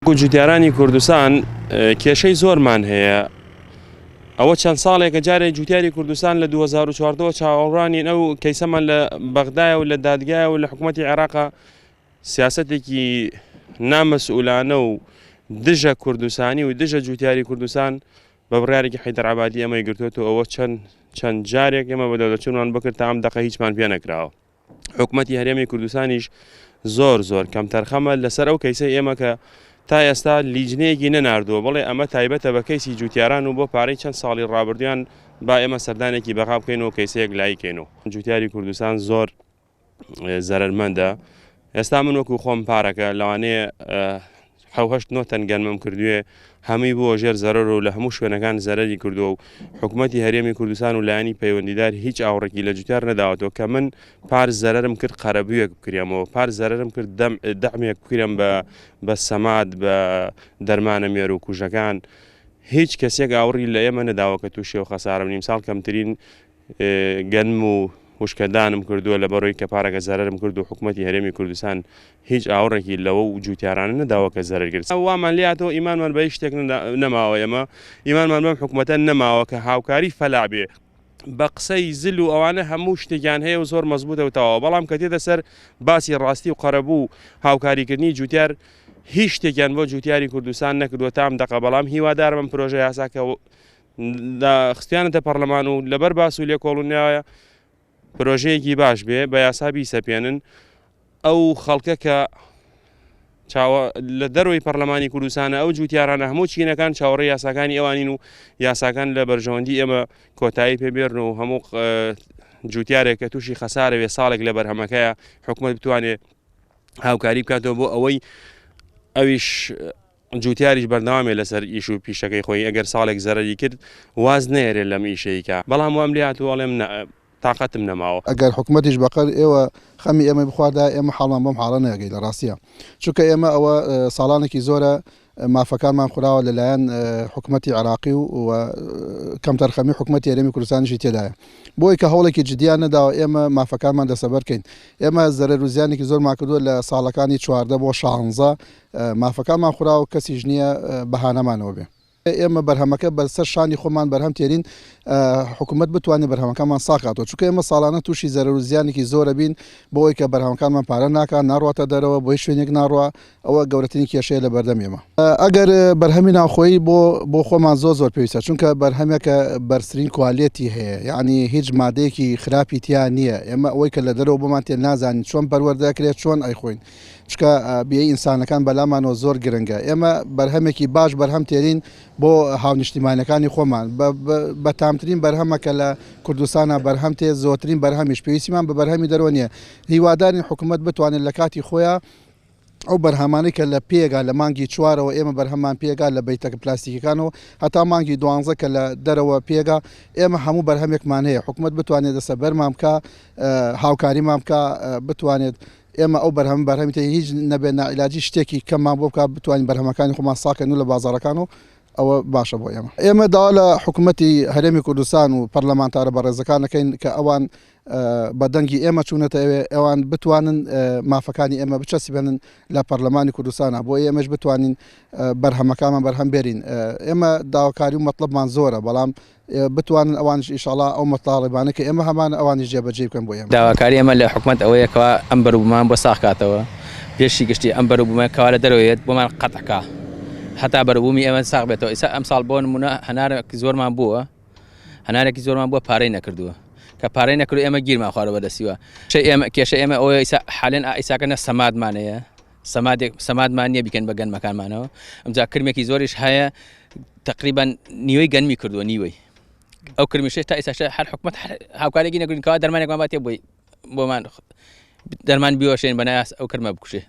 وەکو جوتیارانی کوردستان کێشەی زۆرمان هەیە. ئەوە چەند ساڵێکە جارێک جوتیاری کوردستان لە 2014 چاوەڕوانی ئەو کەیسەمان لە بەغدایە و لە دادگایە و لە حکوومەتی عێراقا سیاسەتێکی نامەسئولانە و دژە کوردستانی و دژە جوتیاری کوردستان بە بڕیارێکی حەیدەر عەبادی ئەمەی گرتووەتەوە. ئەوە چەند جارێک ئێمە بە دەوڵەتچوونمان بکرد تا ئەم دەقە هیچمان پێ نەکراوە. حکوومەتی هەرێمی کوردستانیش زۆر کەم تەرخەمە لەسەر ئەو کەیسەی ئێمە کە تا ئێستا لیجنەیەکی نەناردووە، بڵێ ئەمە تایبەتە بە کەیسی جوتیاران و بۆ پارەی چەند ساڵی ڕابردویان با ئێمە سەردانێکی بەغا بکەینەوە کەیسەیەک لایکەینەوە. جوتیاری کوردستان زۆر زەرمەندە. ئێستا من وەکو خۆم پارەکە لەوانەیە 7-9 تەن گەنمم کردووێ، هەمووی بۆ ژێر زەرەر و لە هەموو شوێنەکان زەرەری کردووە و حکوومەتی هەرێمی کوردستان و لایەنی پەیوەندیدار هیچ ئاوڕێکی لە جوتیار نەداوەتەوە کە من پار زەرەرم کرد قەرەبوویەک بکرێمەوە، پار زەرەرم کرد دەعمێک بکرێم بە سەماد بە دەرمانە مێر و کوژەکان. هیچ کەسێک ئاوڕی لە ئێمە نەداوە کە تووشی و خەسارەم نیم ساڵ کەمترین گەنم و وشکەدانم کردووە لە بەڕۆی کە پارەکە زەرەرم کرد و حکوومەتی هەرێمی کوردستان هیچ ئاوڕێکی لەوە و جوتیارانە نەداوە کە زەرەرگرت. وامان لێهاتەوە ئیمانمان بە هیچ شتێک نەماوە، ئێمە ئیمانمان بەم حکوومەتە نەماوە کە هاوکاری فەلا بێ بە قسەی زل و ئەوانە هەموو شتێکیان هەیە و زۆر مەزبوطە تەواو. بەڵام کە تێدە سەر باسی ڕاستی و قەرەبوو هاوکاریکردنی جوتیار هیچ شتێکیان بۆ جوتیاری کوردستان نەکردووە تام دەقە. بەڵام هیوادارم ئەم پرۆژە یاساکە خستیانەتە پەرلەمان و لەبەر باس و لێکۆڵینەوەیە پرۆژەیەکی باش بێ بە یاسا بیسەپێنن. ئەو خەڵکە کە لە دەروی پەرلەمانی کوردستانە ئەو جوتیارانە هەموو چینەکان چاوەڕێی یاساکانی ئەوانین و یاساکان لە بەرژەوەندی ئێمە کۆتایی پێبێرن و هەموو جوتیارێک کە تووشی خەسارەوێ ساڵێک لە بەرهەمەکەیە حکوومەت بتوانێت هاوکاری بکاتەوە بۆ ئەوەی ئەویش جوتیاریش بەردەوامێ لەسەر ئیش و پیشەکەی خۆی. ئەگەر ساڵێک زەرەری کرد واز نێرێت لەم ئیشەیەکە. بەڵام وام لێ هاتووە ئەڵێم تااقەتم نەماوە. ئەگەر حکوومەتیش بەقەر ئێوە خەمی ئێمە بخواردا ئێمە حاڵمان بەم حاڵە نەگەی لە ڕاستیە، چونکە ئێمە ئەوە ساڵانێکی زۆرە مافەکانمان خوراوە لەلایەن حکوومەتی عێراقی و کەم تەرخەمی حکوومەتی هەرێمی کوردستانیشی تێدایە. بۆی کە هەوڵێکی جدیان نەداوە ئێمە مافەکانمان دەسەبەر بکەین. ئێمە زەرەر و زیانێکی زۆرمان کردووە لە ساڵەکانی 14 بۆ 16 مافەکانمان خوراوە کەسیش نییە بەهانەمانەوە بێ. ئێمە بەرهەمەکە بەسەر شانی خۆمان بەرهەم تێرین حکوومەت بتوانێت بەرهەمەکانمان ساقاتەوە، چونکە ئێمە ساڵانە تووشی زەرەر و زیانێکی زۆرە بین بۆی کە بەرهەمەکانمان پارە ناکات ناڕاتە دەرەوە بۆی شوێنێک ناڕوە. ئەوە گەورەترین کێشەیە لە بەردەم ئێمە. ئەگەر بەرهەمی ناوخۆیی بۆ خۆمان زۆر پێویستە، چونکە بەرهەمێکە بەرزترین کوالێتی هەیە، یعنی هیچ مادەیەکی خراپی تیان نییە. ئێمە ئەوەی کە لە دەرەوە بۆمان تێ نازانین چۆن پەروەردەکرێت چۆن ئەیخۆین، چکە بیە ئینسانەکان بەلامانەوە زۆر گرنگە. ئێمە بەرهەمێکی باش بەرهەم تێرین بۆ هاونیشتیمانەکانی خۆمان بە تامترین بەرهەمەکە لە کوردستانە بەرهەم تێ زۆرترین بەرهەمیش پێویستیمان بە بەرهەمی دەرەوە نییە. هیوادارین حکوومەت بتوانێت لە کاتی خۆیان ئەو بەرهەمانەی کە لە پێگا لە مانگی 4ەوە ئێمە بەرهەمان پێگا لە بەیتەکە پلاستیکەکانەوە هەتا مانگی 12 کە لە دەرەوە پێگا ئێمە هەموو بەرهەمێکمان هەیە. حکوومەت بتوانێت دەسە بەرمان بکە هاوکاریمان بکە بتوانێت ئێمە ئەو بەرهەمی تێ هیچ نەبێت نائیلاجی شتێکی کەممان بۆ بکە بتوانین بەرهەمەکانی خۆمان ساکەن و لە بازاڕەکان و ئەوە باشە بۆ ئێمە. ئێمە داوا لە حکوومەتی هەرێمی کوردستان و پەرلەمانتارە بەڕێزەکانەکەین کە ئەوان بەدەنگی ئێمە چوونەتەوێ ئەوان بتوانن مافەکانی ئێمە بچەسی بێنن لە پەرلەمانی کوردستانە بۆ ئێمەش بتوانین بەرهەمەکانمان بەرهەم بێرین. ئێمە داواکاری و مەطلبمان زۆرە، بەڵام بتوانن ئەوانش ئینشاءڵڵا ئەو مەطالبانە کە ئێمە هەمان ئەوانیش جێبەجێ بکەن بۆ ئێمە. داواکاری ئێمە لە حکوومەت ئەوەیە کەوا ئەم بەروبوومان بۆ ساغکاتەوە، پێشی گشتی ئەم بەروبوومان کەوا لە دەرەوەیەت بۆمان قەتعکا هەتا بەروبوومی ئێمە ساغ بێتەوە. ئێستا ئەمساڵ بۆ نمونە هەنارێکی زۆرمان بووە پارەی نەکردووە، کە پارەی نەکردو ئێمە گیرمان خوارە بەدەستیوە. کێشە ئێمە ئەوەیە حالێن ئیساکەنە سەمادمانەیە، سەمادمان نییە بیکەن بە گەنمەکانمانەوە. ئەمجا کرمێکی زۆریش هەیە تقریبان نیوەی گەنمی کردووە نیوەی ئەو کرمیشێ تا ئێستا هەر حکوومەت هاوکارێکی نەکردین کەوا دەرمانێکمان باتێ بۆمان دەرمان بیوەشێن بەنایە ئەو کرمە بکوژێ.